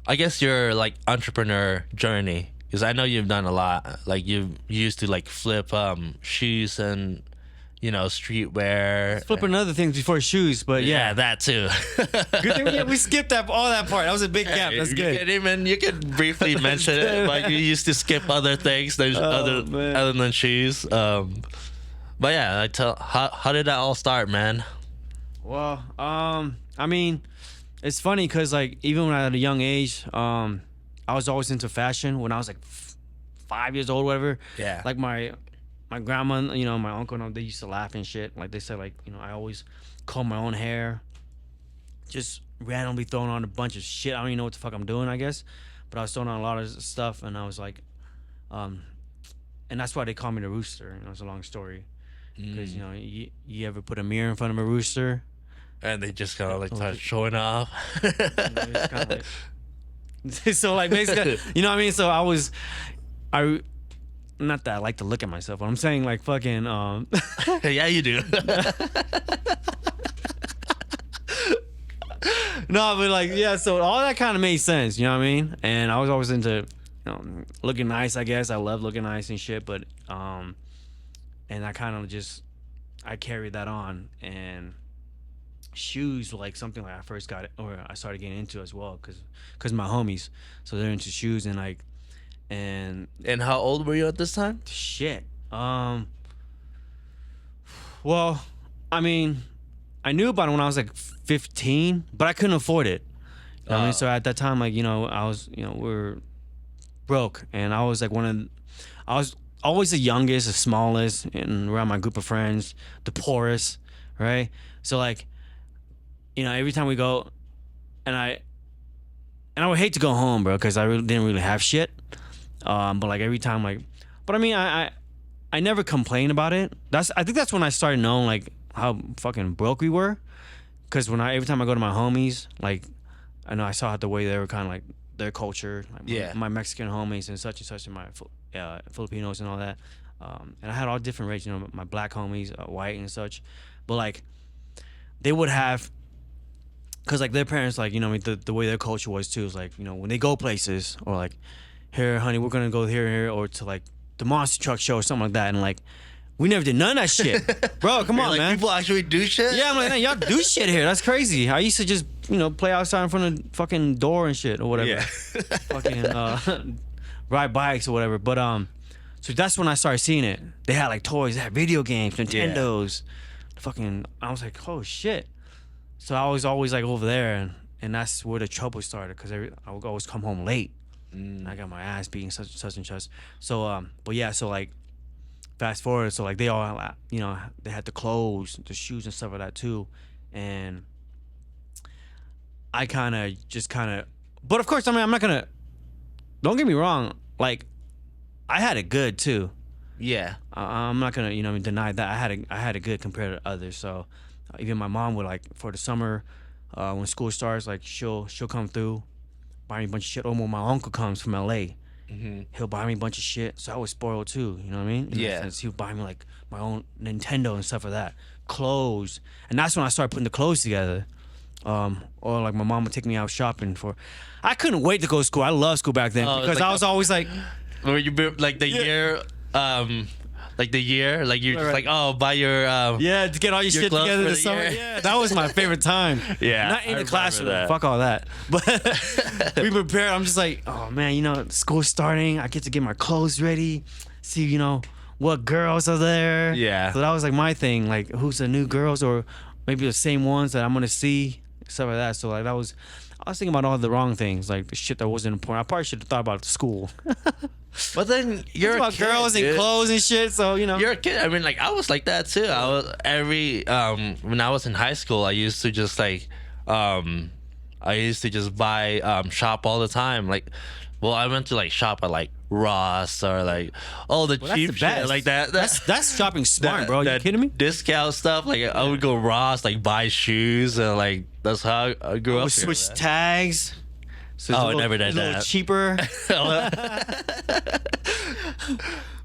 I guess your like entrepreneur journey, because I know you've done a lot. Like you used to like flip shoes and streetwear. Flipping other things before shoes, but Yeah, yeah. that too. Good thing we skipped all that part. That was a big gap. That's good. You could briefly mention it, but you used to skip other things. There's other than shoes. But yeah, how did that all start, man? Well, I mean, it's funny because like even when I had a young age, I was always into fashion. When I was like 5 years old, whatever. Yeah. Like my grandma, my uncle, they used to laugh and shit. Like they said, like I always comb my own hair, just randomly throwing on a bunch of shit. I don't even know what the fuck I'm doing, I guess, but I was throwing on a lot of stuff, and I was like, and that's why they call me the rooster. It's a long story, because you ever put a mirror in front of a rooster, and they just kind of like start showing off. It's kinda like, so like basically, you know what I mean? So not that I like to look at myself, but I'm saying like fucking Yeah, you do. No, but like yeah, so all that kind of made sense, you know what I mean? And I was always into looking nice, I guess. I love looking nice and shit, but and I kind of just I carried that on, and shoes were like something like I first got it, or I started getting into as well cuz my homies, so they're into shoes, and like and how old were you at this time? shit. Well, I mean, I knew about it when I was like 15, but I couldn't afford it. You know what I mean? So at that time, like, I was, we were broke, and I was like I was always the youngest, the smallest, and around my group of friends, the poorest, right? So like, every time we go, and I would hate to go home, bro, because I didn't really have shit. But like every time, like, but I mean, I never complained about it. I think that's when I started knowing like how fucking broke we were. Cause every time I go to my homies, like, I know I saw the way they were kind of like their culture, like my Mexican homies and such, and my Filipinos and all that. And I had all different races, my black homies, white and such. But like, they would have, cause like their parents, like, the way their culture was too, is like, when they go places, or like, here, honey, we're gonna go here, or to like the monster truck show or something like that, and like we never did none of that shit, bro. Come on, like, man. People actually do shit. Yeah, I'm like, man, y'all do shit here. That's crazy. I used to just play outside in front of the fucking door and shit or whatever. Yeah. Fucking ride bikes or whatever. But so that's when I started seeing it. They had like toys, they had video games, Nintendos. Fucking, I was like, oh shit. So I was always like over there, and that's where the trouble started, because I would always come home late. I got my ass beaten, such and such. So but yeah, so like fast forward, so like they all they had the clothes, the shoes and stuff like that too, and I kind of but of course, I mean, I'm not gonna, don't get me wrong, like I had it good too. Yeah. I'm not gonna deny that I had it good compared to others. So even my mom would, like, for the summer, when school starts, like she'll come through, buy me a bunch of shit. Or when my uncle comes from LA, he'll buy me a bunch of shit. So I was spoiled too, you know what I mean? In that sense, he would buy me like my own Nintendo and stuff like that, clothes, and that's when I started putting the clothes together. Or like my mom would take me out shopping for. I couldn't wait to go to school. I loved school back then, because like I was always like, where you like the year, like the year, like you're just like, oh, buy your to get all your shit clothes together for this the summer. year. Yeah, that was my favorite time. Yeah, Not in I the remember classroom. that. Fuck all that. But we prepared. I'm just like, oh man, school's starting. I get to get my clothes ready. See, what girls are there. Yeah. So that was like my thing. Like, who's the new girls, or maybe the same ones that I'm gonna see, stuff like that. So like I was thinking about all the wrong things, like the shit that wasn't important. I probably should have thought about school. But then you're about a kid, girls and dude. Clothes and shit. So You're a kid. I mean, like, I was like that too. I was when I was in high school, I used to just like buy shop all the time. Like, well, I went to like shop at like Ross or like all the cheap shit like that. That's shopping smart, bro. You kidding me? Discount stuff. Like I would go Ross, like buy shoes, and like that's how I grew up. Switch here, tags. So I never did a little that. cheaper.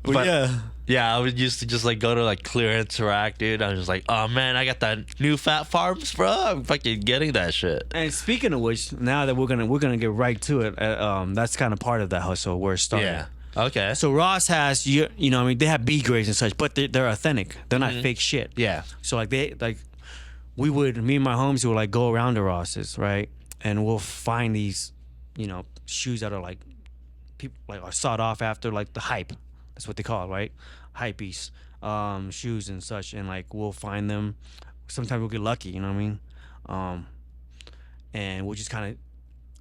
But yeah. Yeah, I would used to just like go to like clearance rack, dude. I was just like, oh man, I got that new Fat Farms, bro. I'm fucking getting that shit. And speaking of which, now that we're gonna get right to it, that's kind of part of that hustle where it started. Yeah. Okay. So Ross has you know what I mean, they have B grades and such, but they're authentic. They're not fake shit. Yeah. So like me and my homies would like go around to Ross's, right, and we'll find these, shoes that are like people like are sought off after, like the hype. That's what they call it, right? Hypebeast shoes and such, and like we'll find them. Sometimes we'll get lucky, you know what I mean? And we'll just kind of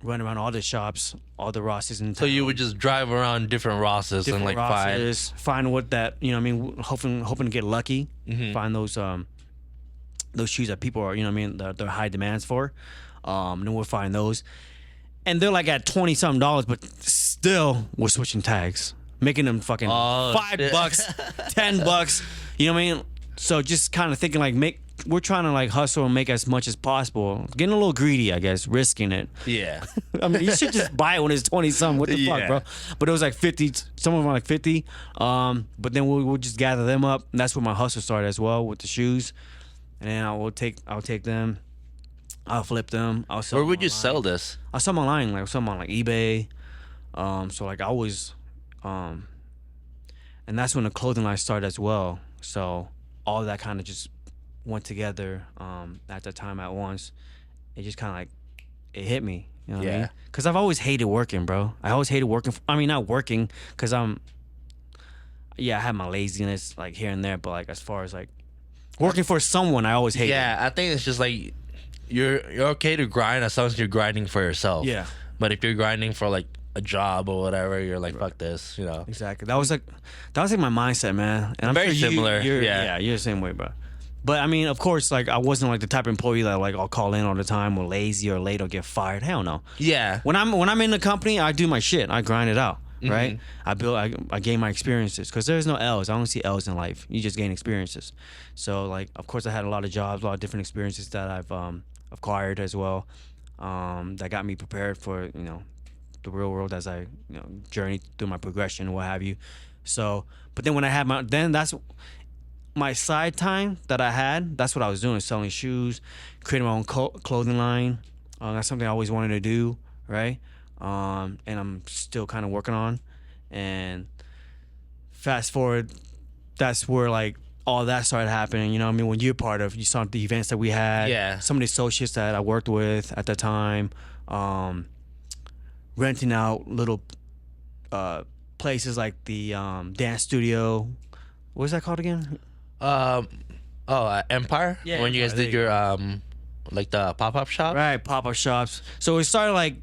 run around all the shops, all the Rosses in town. So you would just drive around different Rosses and like find what that, you know what I mean, hoping to get lucky, find those shoes that people are, you know what I mean, they're high demands for. Then we'll find those, and they're like at $20-something, but still we're switching tags, making them fucking $5, $10. You know what I mean? So just kind of thinking like we're trying to like hustle and make as much as possible. Getting a little greedy, I guess, risking it. Yeah. I mean, you should just buy it when it's 20-something. What the fuck, bro? But it was like 50. Some of them are like 50. But then we'll just gather them up, and that's where my hustle started as well, with the shoes. And then I'll take them. I'll flip them. I'll sell. Where would you online. sell this? I'll sell them online, like some on like eBay. So like I always, and that's when the clothing line started as well. So all of that kind of just went together at the time at once. It just kind of like it hit me, you know what I mean? Because I've always hated working, bro. I always hated working. Not working, because I have my laziness like here and there, but like as far as like working for someone, I always hated. Yeah, I think it's just like you're okay to grind as long as you're grinding for yourself. Yeah. But if you're grinding for like a job or whatever, you're like, fuck this, you know. Exactly. That was like my mindset, man. And I'm very sure similar. You're Yeah, you're the same way, bro. But I mean, of course, like I wasn't like the type of employee that like I'll call in all the time or lazy or late or get fired. Hell no. Yeah. When I'm in the company, I do my shit. I grind it out, right? I gain my experiences, because there's no L's. I don't see L's in life. You just gain experiences. So like, of course, I had a lot of jobs, a lot of different experiences that I've acquired as well, that got me prepared for the real world as I journey through my progression and what have you. So, but then when I had that's my side time that I had. That's what I was doing: selling shoes, creating my own clothing line. That's something I always wanted to do, right? And I'm still kind of working on. And fast forward, that's where like all that started happening. You know what I mean? When you're part of, you saw the events that we had. Some of the associates that I worked with at the time. Renting out little places like the dance studio. What was that called again? Empire. Yeah, when you guys Empire, did your like the pop-up shop. Right, pop-up shops. So it started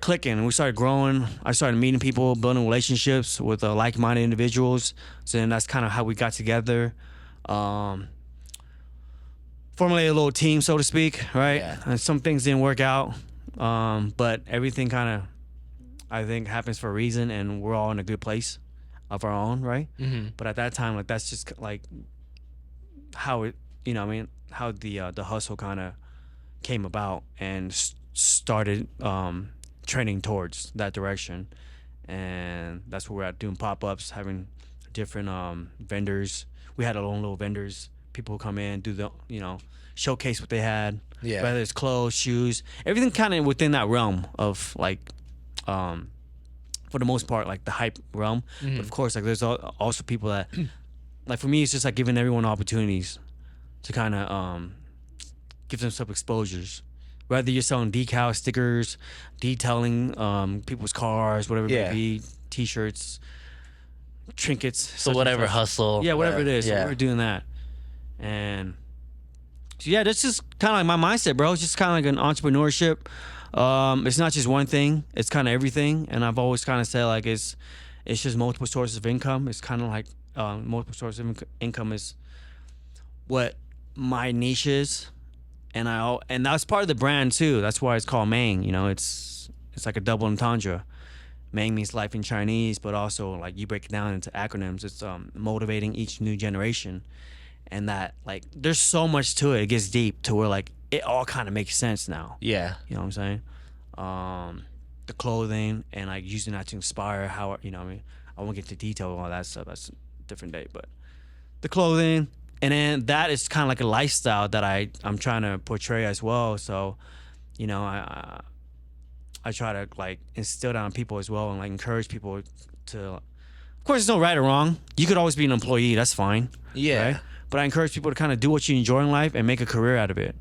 clicking. We started growing. I started meeting people, building relationships with like-minded individuals. So then that's kind of how we got together. Formulated a little team, so to speak, right? Yeah. And some things didn't work out. But everything kind of, I think, happens for a reason, and we're all in a good place of our own, right? But at that time, like that's just like how it, how the hustle kind of came about and started trending towards that direction, and that's where we're at, doing pop-ups, having different vendors. We had our own little vendors, people who come in, do the showcase what they had. Yeah. Whether it's clothes, shoes, everything kind of within that realm of like, for the most part, like the hype realm. But of course, like there's also people that, like for me, it's just like giving everyone opportunities to kind of give them some exposures. Whether you're selling decals, stickers, detailing people's cars, whatever it may be, T-shirts, trinkets. So whatever hustle. Yeah, whatever it is. Yeah. So we're doing that. And so yeah, that's just kind of like my mindset, bro. It's just kind of like an entrepreneurship. It's not just one thing. It's kind of everything. And I've always kind of said like it's just multiple sources of income. It's kind of like multiple sources of income is what my niche is. And that's part of the brand too. That's why it's called Mang. It's like a double entendre. Mang means life in Chinese, but also like you break it down into acronyms. It's motivating each new generation. And that, like, there's so much to it. It gets deep to where, like, it all kind of makes sense now. Yeah. You know what I'm saying? The clothing and, like, using that to inspire how, I mean, I won't get into detail on all that stuff. That's a different day. But the clothing, and then that is kind of like a lifestyle that I'm trying to portray as well. So, you know, I try to like instill that on people as well, and like encourage people to. Of course, there's no right or wrong. You could always be an employee. That's fine. Yeah. Right? But I encourage people to kind of do what you enjoy in life and make a career out of it.